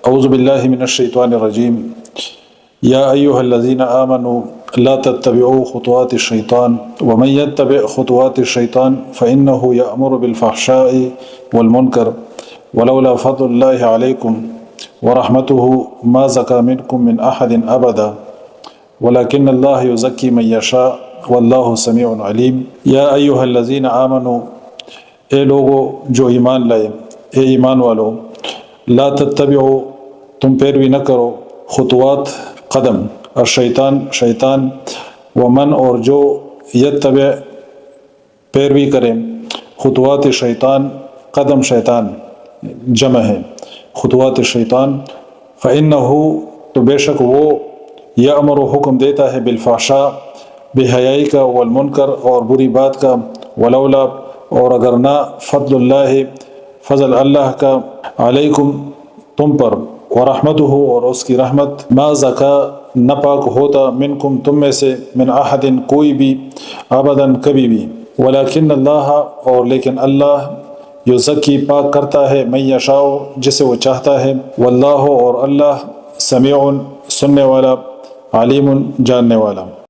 اعوذ باللہ من الشیطان الرجیم یا ایہا الذین آمنوا لا تتبعوا خطوات الشیطان ومن یتبع خطوات الشیطان فإنه یأمر بالفحشاء والمنکر ولولا فضل اللہ علیکم ورحمته ما زکا منکم من احد ابدا ولکن اللہ یزکی من یشاء واللہ سمیع علیم۔ یا ایہا الذین آمنوا، اے لوگو جو ایمان لائے، اے ایمان والو، لا تتبعوا، تم پیروی نہ کرو، خطوات قدم، الشیطان شیطان، ومن اور جو یتبع پیروی کریں، خطوات شیطان قدم شیطان جمع ہے، خطوات شیطان، فإنہ تو بے شک وہ یأمر حکم دیتا ہے بالفحشاء بے حیائی کا، والمنکر اور بری بات کا، ولولا اور اگر نہ فضل اللہ فضل اللہ کا، علیکم تم پر، ورحمتہ اور اس کی رحمت، ما زکا نہ پاک ہوتا، منکم تم میں سے، من احد کوئی بھی، ابداً کبھی بھی، ولیکن اللہ اور لیکن اللہ، یزکی پاک کرتا ہے، من یشاء جسے وہ چاہتا ہے، واللہ اور اللہ، سمیع سننے والا، علیم جاننے والا۔